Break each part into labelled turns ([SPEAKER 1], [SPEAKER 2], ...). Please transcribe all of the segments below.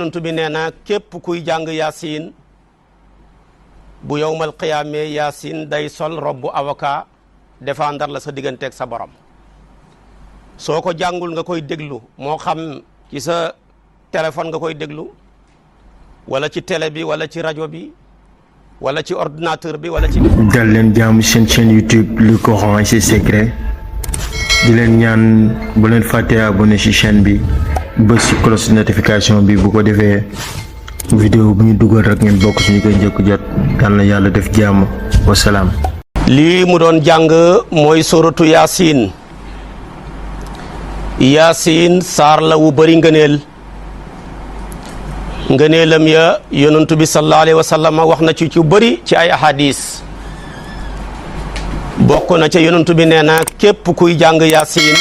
[SPEAKER 1] yonentu bi nee na képp kuy jàng yaasin bu yowmal qiyaamee yaasin day sol robbu avocat défendre la sa digganteeg sa borom soo ko jàngul nga koy déglu moo xam ci sa téléphone nga koy déglu wala ci télé bi wala ci rajo bi wala ci ordinateur bi wala ci.
[SPEAKER 2] dal leen jaamu seen chaîne YouTube le Coran et ses secrets di leen ñaan bu leen fàttee abonné ci chaîne bi bës ci cloche notification bi bu ko defee vidéo bu ñu dugal rek ngeen bokk ci ñu koy njëkk jot yal na yàlla def jàmm wasalaam.
[SPEAKER 1] lii mu doon jàng mooy suratu yaasin yaasin saar la wu bëri ngëneelam ya yonentu bi sallallahu alayhi wa sallam wax na ci bëri ci ay ahadis bokk na ca yonentu bi nee na képp kuy jàng yaasin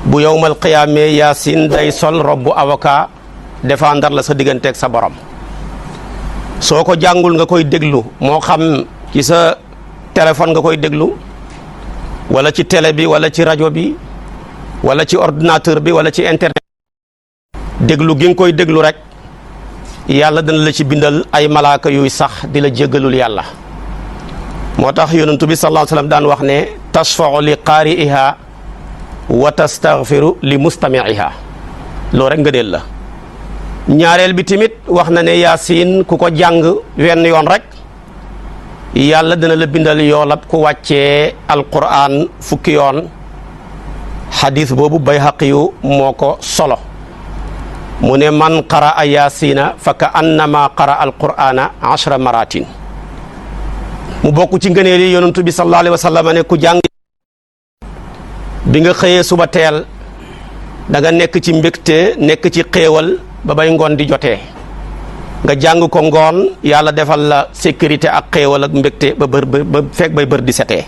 [SPEAKER 1] bu yowmal qiyaamee yaasin day sol robbu avocat défendre la sa digganteeg sa borom soo ko jàngul nga koy déglu moo xam ci sa téléphone nga koy déglu wala ci télé bi wala ci rajo bi wala ci ordinateur bi wala ci internet déglu gi nga koy déglu rek yàlla dana la ci bindal ay malaaka yuy sax di la jéggalul yàlla moo tax yonentu bi sallallahu alayhi wa sallam daan wax ne tashfa'u li qaari'iha wa tastaghfiru li mustami'iha loolu rek ngëneel la ñaareel bi tamit wax na ne yaasin ku ko jàng wenn yoon rek yàlla dana la bindal yoolab ku wàccee alquran fukki yoon xadis boobu Bayhaqi yu moo ko solo mu ne man qara'a yaasina fa ka annama qara'a alqur'ana 10 maratin mu bokk ci ngëneel yi yonentu bi sallallahu alayhi wa sallam ne ku jàng bi nga xëyee suba teel da nga nekk ci mbégte nekk ci xéewal ba bay ngoon di jotee nga jàng ko ngoon yàlla defal la sécurité ak xéewal ak mbégte ba fekk bay bër di setee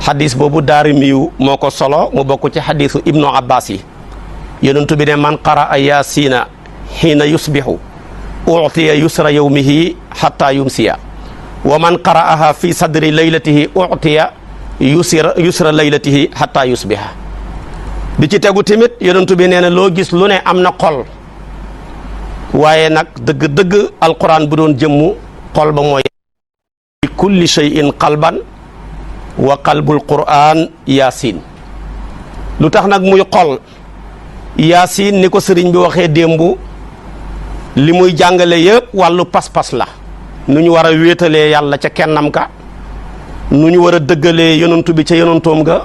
[SPEAKER 1] xadis boobu Daarimiyu moo ko solo mu bokk ci xadisu ibnu abbas yi yonentu bi ne man qara'a yaasina xiina yusbihu utiya yusra yawmihi hatta yumsiya wa man qara'aha fi sadri laylatihi utiya yusra laylatihi hatta yusbiha bi ci tegu tamit yonentu bi nee na loo gis lu ne am na xol waaye nag dëgg-dëgg alquran bu doon jëmmu xol ba mooy kulli shay'in qalban wa qalbul quran yaasin lu tax nag muy xol yaasin ni ko sëriñ bi waxee démb li muy jàngale yëpp wàllu pas-pas la nu ñu war a wéetalee yàlla ca kennam ka nu ñu war a dëggalee yonantu bi ca yonantoom ga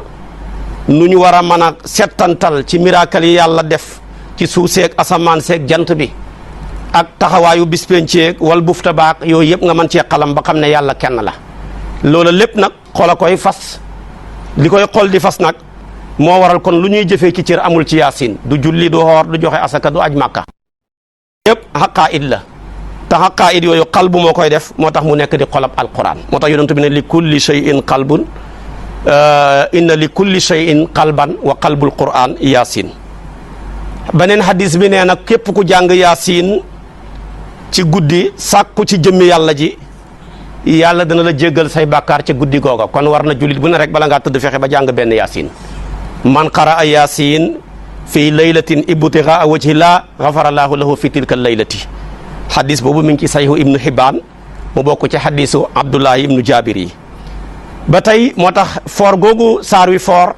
[SPEAKER 1] nu ñu war a mën a settantal ci miracle yi yàlla def ci suuf seeg asamaan seeg jant bi ak taxawaayu bispenceeg wal bufta baak yooyu yëpp nga mën cee xalam ba xam ne yàlla kenn la loola lépp nag xol a koy fas li koy xol di fas nag moo waral kon lu ñuy jëfee ci cër amul ci yaasin du julli du xoor du joxe asaka du aj màkka yëpp xaqaa'id la te xaqaa'id yooyu qalbu moo koy def moo tax mu nekk di xolab alquran moo tax yonent bi ne li kulli shay'in qalbun inna li kulli shay'in qalban wa qalbul quran yaasin beneen hadis bi nee na képp ku jàng yaasin ci guddi sàkku ci jëmmi yàlla ji yàlla dana la jéggal say bàkkaar ca guddi googa kon war na jullit bu ne rek bala ngaa tëdd fexe ba jàng benn yaasin man qara'a yaasin fi laylatin ibtighaa wajhi llah ghafara llaahu lahu fi tilka laylati xadis boobu mi ngi ci sahihu ibnu Hibbaan mu bokk ci xadisu Abdullahi ibnu Jaabir yi ba tey moo tax foor googu saar wi foor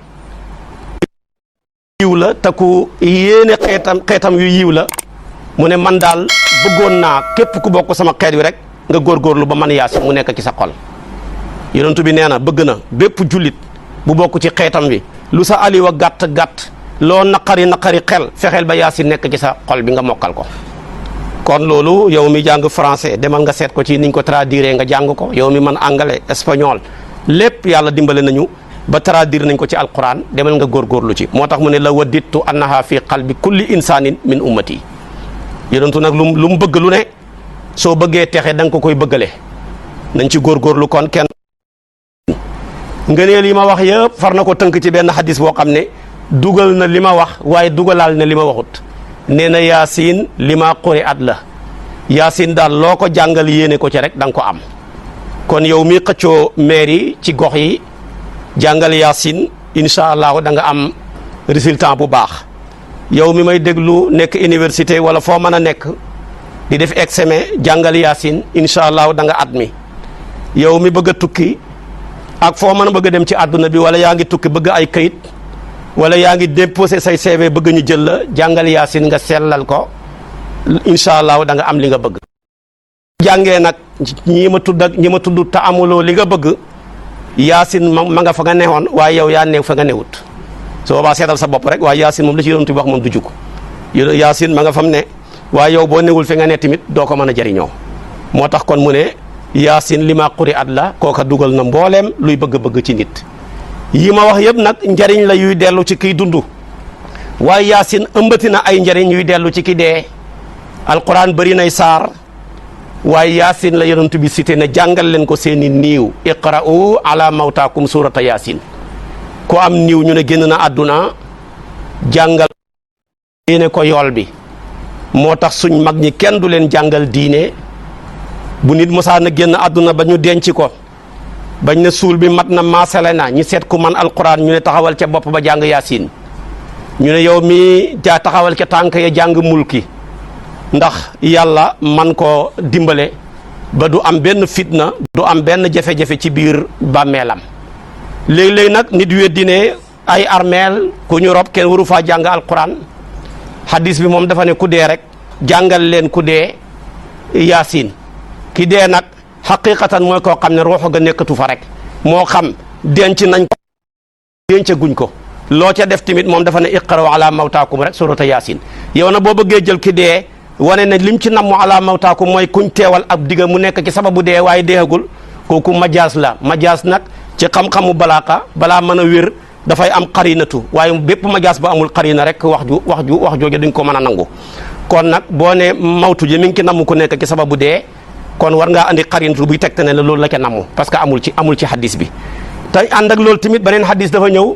[SPEAKER 1] yiw la te ku yéene xeetam yu yiw la mu ne man daal bëggoon naa képp ku bokk sama xeet wi rek nga góorgóorlu ba man yaasin mu nekk ci sa xol yonentu bi nee na bëgg na bépp jullit bu bokk ci xeetam wi lu sa aliwa gàtt-gàtt loo naqari xel fexeel ba yaasin nekk ci sa xol bi nga mokkal ko kon loolu yow mi jàng français demal nga seet ko ci niñ ko traduire nga jàng ko yow mi man anglais espagnol lépp yàlla dimbale nañu ba traduire nañ ko ci alquran demal nga góorgóorlu ci moo tax mu ne la waddittu annaha fi qalbi kulli insanin min ummati yonentu nag lu mu bëgg lu ne soo bëggee texe da nga ko koy bëggale nañ ci góorgóorlu kon kenn ngëneel yi ma wax yëpp far na ko tënk ci benn xadis boo xam ne dugal na li ma wax waaye dugalaal na li ma waxut nee na yaasin li ma quri at la yaasin daal loo ko jàngal yéene ko ci rek da nga ko am kon yow mi xëccoo maire yi ci gox yi jàngal yaasin incha allahu da nga am résultat bu baax yow mi may déglu nekk université wala foo mën a nekk di def examen jàngal yaasin incha allah da nga admis. yow mi bëgg a tukki ak foo mën a bëgg a dem ci àdduna bi wala yaa ngi tukki bëgg ay kayit wala yaa ngi déposé say CV bëgg ñu jël la jàngal yaasin nga sellal ko incha allah da nga am li nga bëgg. jàngee nag ñi ma tudd te amuloo li nga bëgg yaasin ma nga fa nga newoon waaye yow yaa neew fa nga newut su boobaa seetal sa bopp rek waaye yaasin moom la ci yonent bi wax moom du jug yaasin ma nga fam ne waaye yow boo newul fi nga ne tamit doo ko mën a jariñoo moo tax kon mu ne yaasin li ma quri at la kooka dugal na mbooleem luy bëgg-bëgg ci nit yi ma wax yëpp nag njariñ la yuy dellu ci kiy dund waaye yaasin ëmbati na ay njariñ yuy dellu ci ki dee alquran bëri nay saar waaye yaasin la yonent bi cité ne jàngal leen ko seeni niiw iqra'u ala mawtaakum surata yaasin ko am niiw ñu ne génn na àdduna jàngal yéene ko yool bi moo tax suñ mag ñi kenn du leen jàngal diine bu nit mosaan na génn àdduna ba ñu denc ko bañ ne suul bi mat na maasale na ñu seet ku man alquran ñu ne taxawal ca bopp ba jàng yaasin ñu ne yow mi jaa taxawal ca tànk ya jàng mulki ndax yàlla man koo dimbale ba du am benn fitna du am benn jafe-jafe ci biir bàmmeelam léeg-léeg nag nit weddi ne ay armeel ku ñu rob kenn waru faa jàng alquran hadis bi moom dafa ne ku dee rek jàngal leen ku dee yaasin ki dee nag xaqiqatan mooy koo xam ne ruuxu ga nekkatu fa rek moo xam denc nañ ko denc guñ ko loo ca def tamit moom dafa ne iqra'u ala mawtaakum rek surata yaasin yow na boo bëggee jël ki dee wane ne lim ci namm ala mawtaakum mooy kuñ teewal ab digga mu nekk ci sababu dee waaye deexagul kooku majaas la majaas nag ci xam-xamu balaaka balaa mën a wér dafay am xarinatu waaye bépp majaas ba amul xarina rek wax jooju duñ ko mën a nangu kon nag boo ne mawtu ji mi ngi ci namm ku nekk ci sababu dee kon war ngaa andi xarinatu buy tegte ne la loolu la ca namm parce que amul ci hadis bi te ànd ak loolu tamit beneen hadis dafa ñëw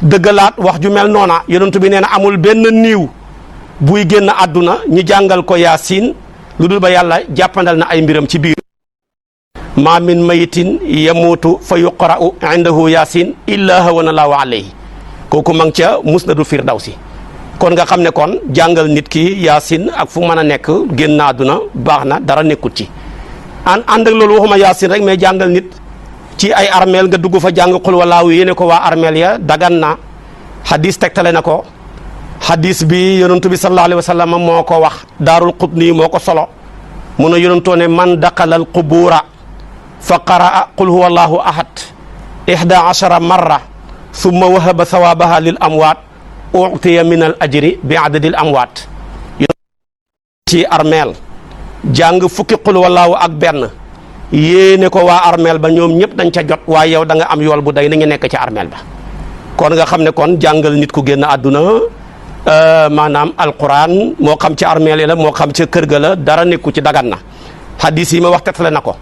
[SPEAKER 1] dëggalaat wax ju mel noona yonent bi nee na amul benn niiw buy génn àdduna ñu jàngal ko yaasin lu dul ba yàlla jàppandal na ay mbiram ci biir ma min mayitin yamuutu fa yuqra'u indahu yaasin illa hawana laahu alayhi kooku ma ngi ca musnadu firdawsi kon nga xam ne kon jàngal nit ki yaasin ak fu mën a nekk génn àdduna baax na dara nekkut ci ànd ak loolu waxuma yaasin rek mais jàngal nit ci ay armeel nga dugg fa jàng xul walaahu yéene ko waa armeel ya dagan na hadis tegtale na ko hadis bi yonentu bi sallallahu alayhi wa sallam moo ko wax daarul qutni moo ko solo mun a yonentoo ne man daqalal qubuura fa qaraa qul huwa allahu ahad 11 marra summa wahaba sawabaha lil amwaat utiya min al ajri bi adadil amwaat ci armeel jàng fukki qul wallahu ak benn yéene ko waa armeel ba ñoom ñëpp dañ ca jot waaye yow da nga am yool bu day na ngi nekk ci armeel ba kon nga xam ne kon jàngal nit ku génn àdduna maanaam alquran moo xam ci armeel yi la moo xam ci kër ga la dara nekku ci dagan na hadis yi ma wax tegtale na ko